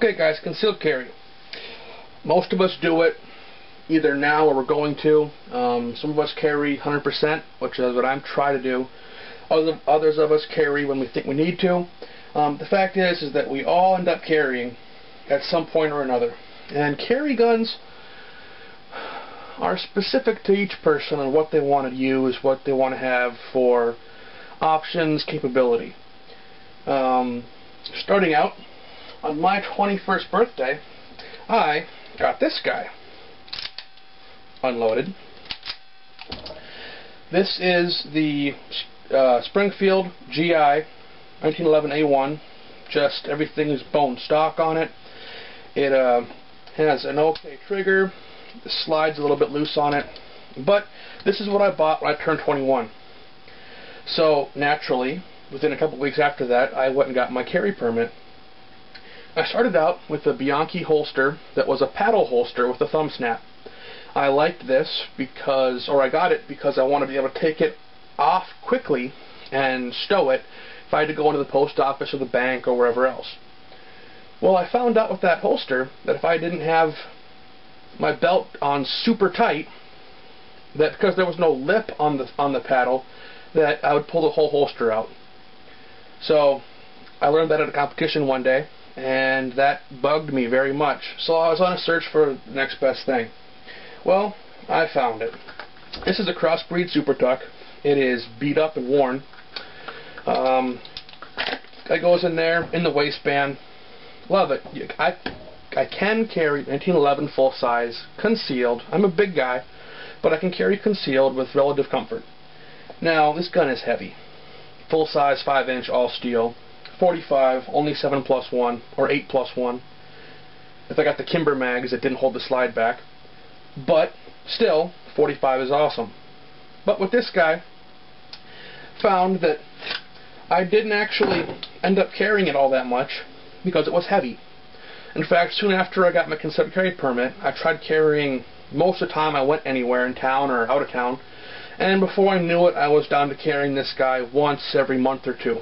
Okay guys, concealed carry. Most of us do it either now or we're going to. Some of us carry 100%, which is what I'm trying to do. Others of us carry when we think we need to. The fact is that we all end up carrying at some point or another. And carry guns are specific to each person and what they want to use, what they want to have for options, capability. Starting out, on my 21st birthday, I got this guy unloaded. This is the Springfield GI 1911A1. Just everything is bone stock on it. It has an okay trigger. The slide's a little bit loose on it. But this is what I bought when I turned 21. So naturally, within a couple weeks after that, I went and got my carry permit. I started out with a Bianchi holster that was a paddle holster with a thumb snap. I liked this because, or I got it because I wanted to be able to take it off quickly and stow it if I had to go into the post office or the bank or wherever else. Well, I found out with that holster that if I didn't have my belt on super tight, that because there was no lip on the paddle, that I would pull the whole holster out. So I learned that at a competition one day, and that bugged me very much. So I was on a search for the next best thing. Well, I found it. This is a crossbreed Super Tuck. It is beat up and worn. It goes in there in the waistband. Love it. I can carry 1911 full size concealed. I'm a big guy, but I can carry concealed with relative comfort. Now this gun is heavy. Full size 5-inch all steel. 45, only 7+1 or 8+1. If I got the Kimber mags, it didn't hold the slide back. But still, 45 is awesome. But with this guy, found that I didn't actually end up carrying it all that much because it was heavy. In fact, soon after I got my concealed carry permit, I tried carrying most of the time I went anywhere in town or out of town, and before I knew it, I was down to carrying this guy once every month or two.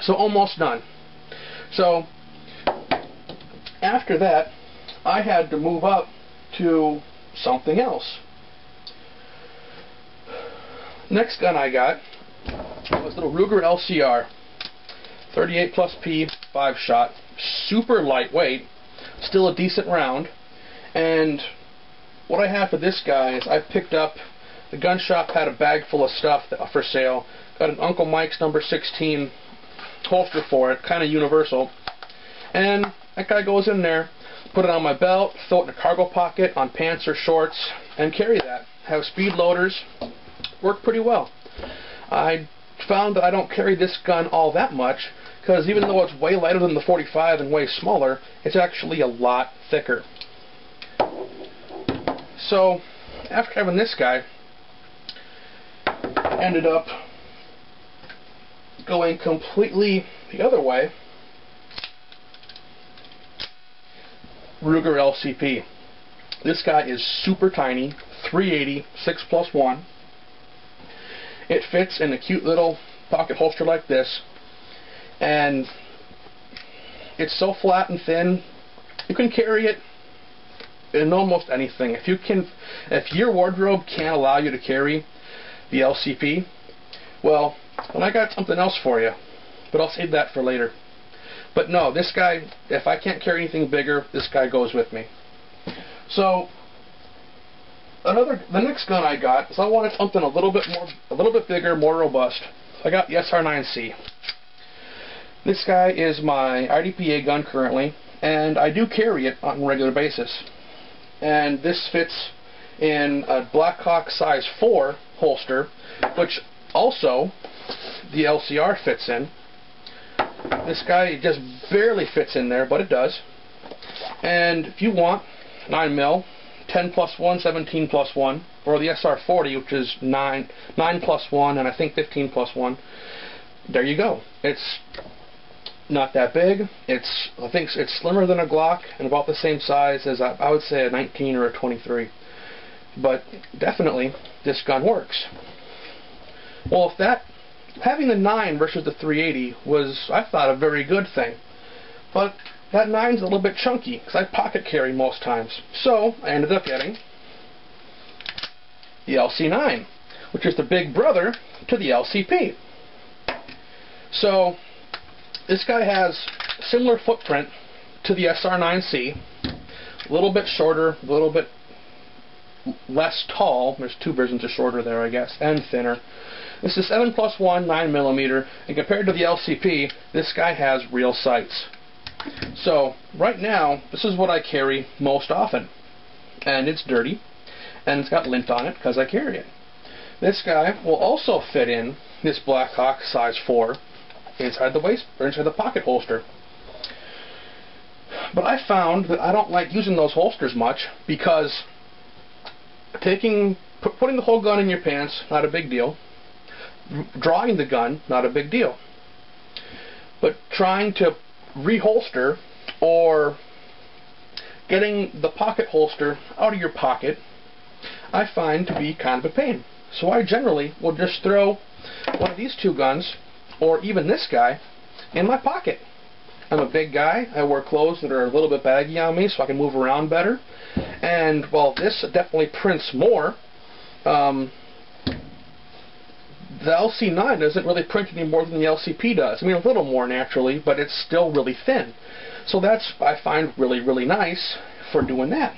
So almost none. So after that, I had to move up to something else. Next gun I got was a little Ruger LCR 38+P 5-shot, super lightweight, still a decent round. And what I have for this guy is I picked up, the gun shop had a bag full of stuff for sale. Got an Uncle Mike's number 16 holster for it, kind of universal. And that guy goes in there, put it on my belt, throw it in a cargo pocket on pants or shorts, and carry that. Have speed loaders, work pretty well. I found that I don't carry this gun all that much, because even though it's way lighter than the 45 and way smaller, it's actually a lot thicker. So after having this guy, I ended up going completely the other way. Ruger LCP. This guy is super tiny, 380, 6+1. It fits in a cute little pocket holster like this, and it's so flat and thin, you can carry it in almost anything. If your wardrobe can't allow you to carry the LCP, well, then I got something else for you, but I'll save that for later. But no, this guy, if I can't carry anything bigger, this guy goes with me. So the next gun I got is I wanted something a little bit bigger, more robust. I got the SR9C. This guy is my IDPA gun currently, and I do carry it on a regular basis. And this fits in a Blackhawk size 4 holster, which also the LCR fits in. This guy just barely fits in there, but it does. And if you want 9mm, 10+1, 17+1, or the SR40, which is 9+1 and I think 15+1, there you go. It's not that big. I think it's slimmer than a Glock and about the same size as I would say a 19 or a 23. But definitely this gun works. Well, having the 9 versus the 380 was, I thought, a very good thing. But that 9's a little bit chunky, because I pocket carry most times. So, I ended up getting the LC9, which is the big brother to the LCP. So, this guy has similar footprint to the SR9C, a little bit shorter, a little bit less tall. There's two versions of shorter there, I guess, and thinner. This is 7+1 9mm, and compared to the LCP, this guy has real sights. So, right now, this is what I carry most often. And it's dirty, and it's got lint on it because I carry it. This guy will also fit in this Blackhawk size 4 inside the waist, or inside the pocket holster. But I found that I don't like using those holsters much because putting the whole gun in your pants, not a big deal. Drawing the gun, not a big deal. But trying to reholster or getting the pocket holster out of your pocket, I find to be kind of a pain. So I generally will just throw one of these two guns, or even this guy, in my pocket. I'm a big guy. I wear clothes that are a little bit baggy on me so I can move around better. And while this definitely prints more, the LC9 doesn't really print any more than the LCP does. I mean, a little more naturally, but it's still really thin. So that's, I find, really, really nice for doing that.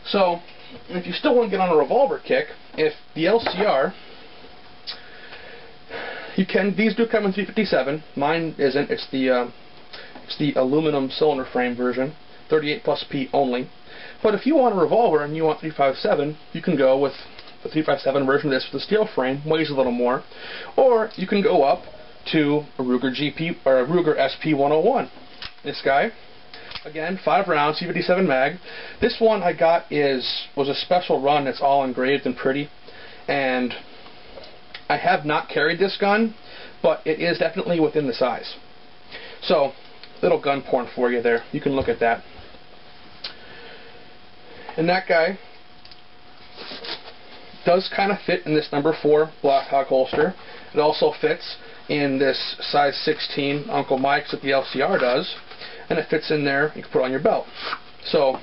So, if you still want to get on a revolver kick, if the LCR, you can, these do come in 357. Mine isn't. It's the aluminum cylinder frame version, 38+P only. But if you want a revolver and you want 357, you can go with the 357 version of this with the steel frame, weighs a little more, or you can go up to a Ruger GP or a Ruger SP101. This guy, again, 5 rounds, 357 mag. This one I got was a special run. It's all engraved and pretty, and I have not carried this gun, but it is definitely within the size. So, little gun porn for you there. You can look at that. And that guy does kind of fit in this number 4 Blackhawk holster. It also fits in this size 16 Uncle Mike's that the LCR does, and it fits in there. You can put it on your belt. So,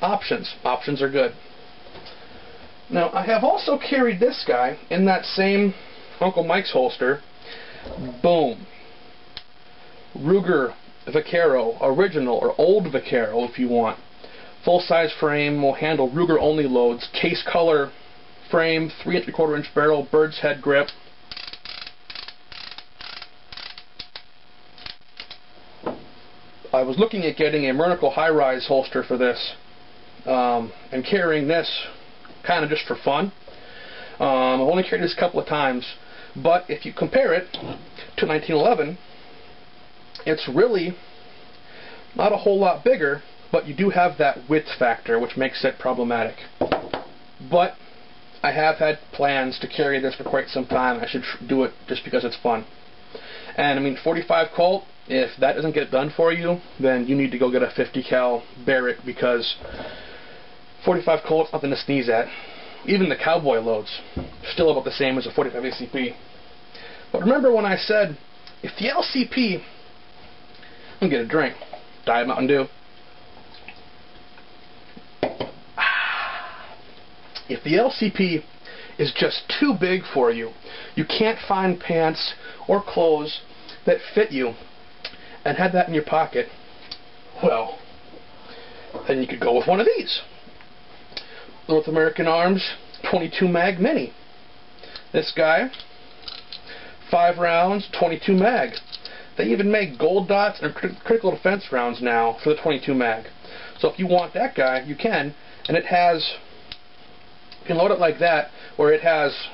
options. Options are good. Now, I have also carried this guy in that same Uncle Mike's holster. Boom. Ruger Vaquero, original or old Vaquero if you want. Full-size frame, will handle Ruger only loads. Case color frame, 3 3/4 inch barrel, bird's head grip. I was looking at getting a Mernicle high-rise holster for this, and carrying this kind of just for fun. I've only carried this a couple of times, but if you compare it to 1911, it's really not a whole lot bigger, but you do have that width factor, which makes it problematic. But I have had plans to carry this for quite some time. I should do it just because it's fun. And I mean, 45 Colt, if that doesn't get it done for you, then you need to go get a 50 cal Barrett, because 45 Colt's nothing to sneeze at. Even the cowboy loads, still about the same as a 45 ACP. But remember when I said, if the LCP, I'm gonna get a drink, Diet Mountain Dew. If the LCP is just too big for you, you can't find pants or clothes that fit you, and have that in your pocket, well, then you could go with one of these. North American Arms 22 mag mini. This guy, 5 rounds, 22 mag. They even make gold dots and critical defense rounds now for the 22 mag. So if you want that guy, you can. And it has, you can load it like that, where it has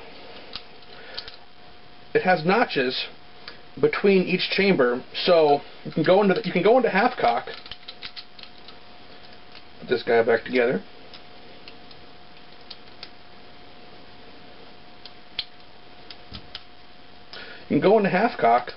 notches between each chamber, so you can go into half cock. Put this guy back together. You can go into half cock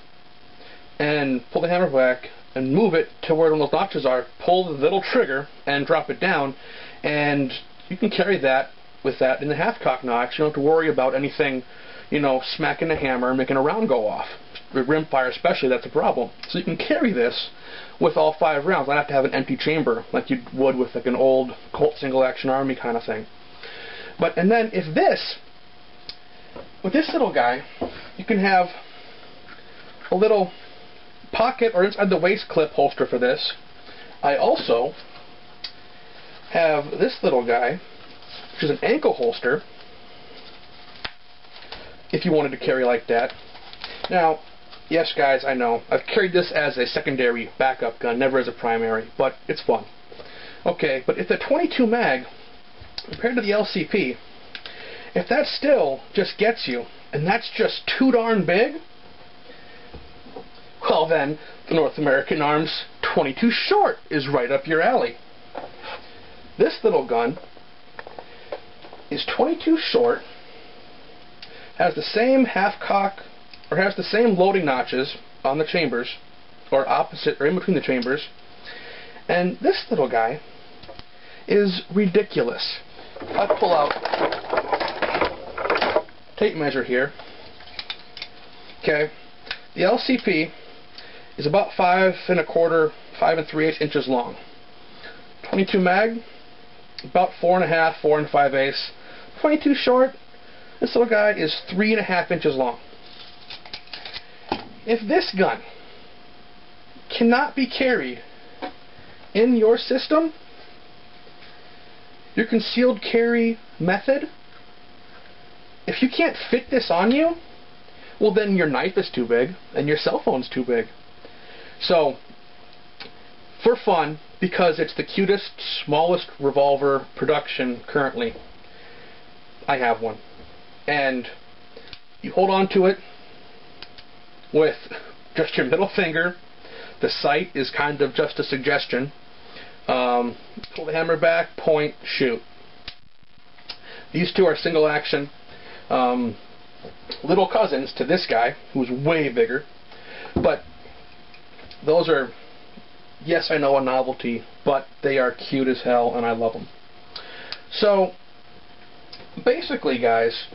and pull the hammer back and move it to where those notches are, pull the little trigger and drop it down, and you can carry that with that in the half cock notch. You don't have to worry about anything, you know, smacking the hammer and making a round go off. With rimfire especially, that's a problem. So you can carry this with all 5 rounds. I'd have to have an empty chamber, like you would with like an old Colt single action army kind of thing. And then with this little guy, you can have a little pocket or inside the waist clip holster for this. I also have this little guy, which is an ankle holster, if you wanted to carry like that. Now, yes guys, I know, I've carried this as a secondary backup gun, never as a primary, but it's fun. Okay, but if the 22 mag, compared to the LCP, if that still just gets you, and that's just too darn big, well then, the North American Arms 22 Short is right up your alley. This little gun is 22 Short, has the same half-cock, or has the same loading notches on the chambers, or opposite, or in between the chambers, and this little guy is ridiculous. I'll pull out tape measure here. Okay, the LCP is about 5 1/4, 5 3/8 inches long. 22 mag, about 4 1/2, 4 5/8. 22 Short, this little guy is 3 1/2 inches long. If this gun cannot be carried in your system, your concealed carry method, if you can't fit this on you, well then your knife is too big and your cell phone's too big. So, for fun, because it's the cutest, smallest revolver production currently, I have one. And you hold on to it with just your middle finger. The sight is kind of just a suggestion. Pull the hammer back, point, shoot. These two are single action little cousins to this guy, who's way bigger. But those are, yes, I know, a novelty, but they are cute as hell, and I love them. So, basically, guys,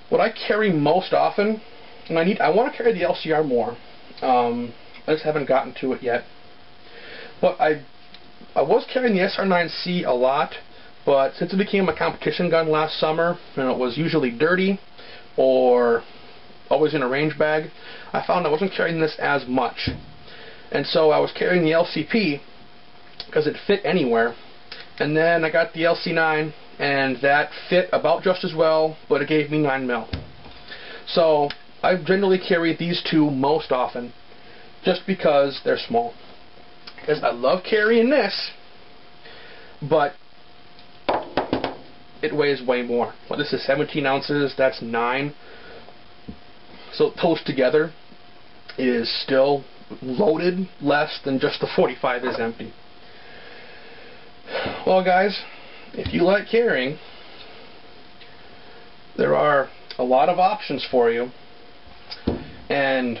what I carry most often, and I want to carry the LCR more. I just haven't gotten to it yet. But I was carrying the SR9C a lot, but since it became a competition gun last summer, and it was usually dirty or always in a range bag, I found I wasn't carrying this as much. And so I was carrying the LCP because it fit anywhere. And then I got the LC9, and that fit about just as well, but it gave me 9mm. So I generally carry these two most often, just because they're small. Because I love carrying this, but it weighs way more. Well, this is 17 ounces, that's 9. So those together is still loaded less than just the 45 is empty. Well guys, if you like carrying, there are a lot of options for you, and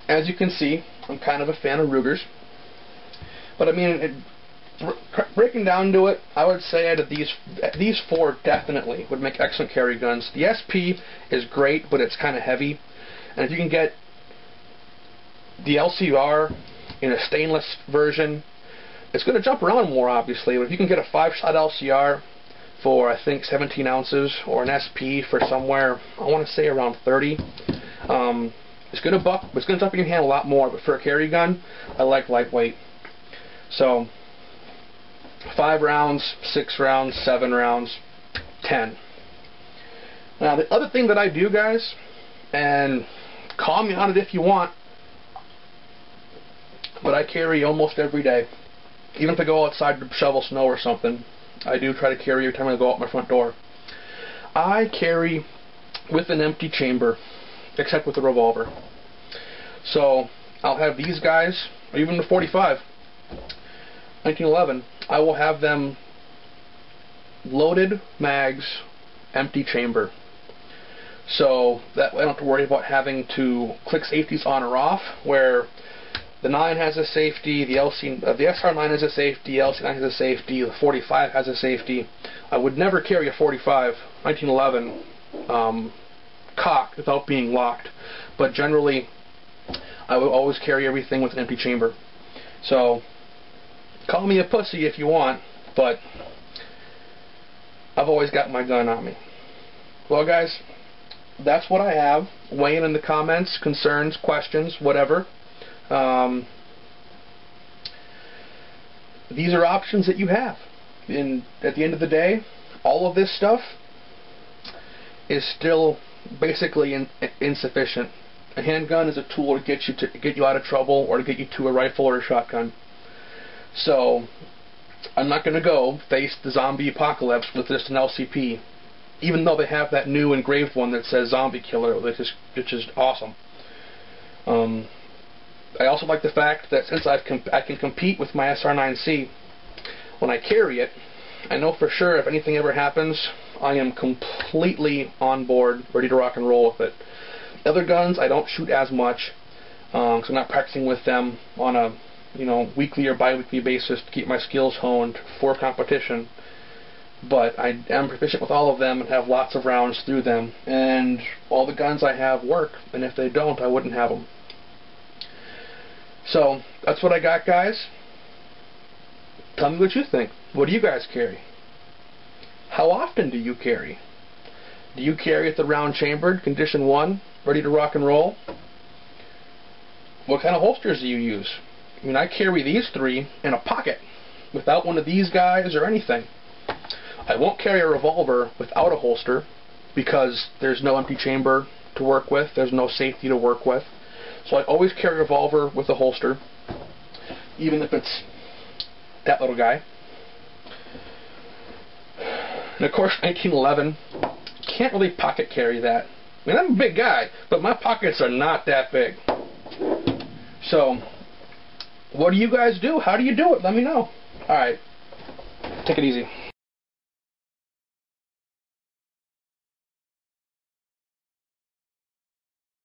as you can see, I'm kind of a fan of Rugers. But I mean, breaking down to it, I would say that these four definitely would make excellent carry guns. The SP is great, but it's kind of heavy. And if you can get the LCR in a stainless version, it's going to jump around more, obviously. But if you can get a 5-shot LCR for, I think, 17 ounces, or an SP for somewhere, I want to say around 30, it's going to buck, it's going to jump in your hand a lot more. But for a carry gun, I like lightweight. So 5 rounds, 6 rounds, 7 rounds, 10. Now the other thing that I do, guys, and call me on it if you want, but I carry almost every day. Even if I go outside to shovel snow or something, I do try to carry every time I go out my front door. I carry with an empty chamber, except with a revolver. So I'll have these guys, or even the 45, 1911, I will have them loaded mags, empty chamber. So that way I don't have to worry about having to click safeties on or off, where the 9 has a safety, the SR9 has a safety, the LC9 has a safety, the 45 has a safety. I would never carry a 45 1911 cocked without being locked, but generally I would always carry everything with an empty chamber. So, call me a pussy if you want, but I've always got my gun on me. Well, guys, that's what I have. Weigh in the comments, concerns, questions, whatever. These are options that you have. And at the end of the day, all of this stuff is still basically insufficient. A handgun is a tool to get you out of trouble, or to get you to a rifle or a shotgun. So I'm not going to go face the zombie apocalypse with just an LCP, even though they have that new engraved one that says Zombie Killer, which is awesome. I also like the fact that since I can compete with my SR9C, when I carry it, I know for sure if anything ever happens, I am completely on board, ready to rock and roll with it. Other guns I don't shoot as much, because I'm not practicing with them on a weekly or bi-weekly basis to keep my skills honed for competition. But I am proficient with all of them and have lots of rounds through them, and all the guns I have work, and if they don't, I wouldn't have them. So that's what I got, guys. Tell me what you think. What do you guys carry? How often do you carry? Do you carry it the round chambered, condition 1, ready to rock and roll? What kind of holsters do you use? I mean, I carry these 3 in a pocket without one of these guys or anything. I won't carry a revolver without a holster because there's no empty chamber to work with, there's no safety to work with. So I always carry a revolver with a holster, even if it's that little guy. And of course, 1911, can't really pocket carry that. I mean, I'm a big guy, but my pockets are not that big. So, what do you guys do? How do you do it? Let me know. Alright, take it easy.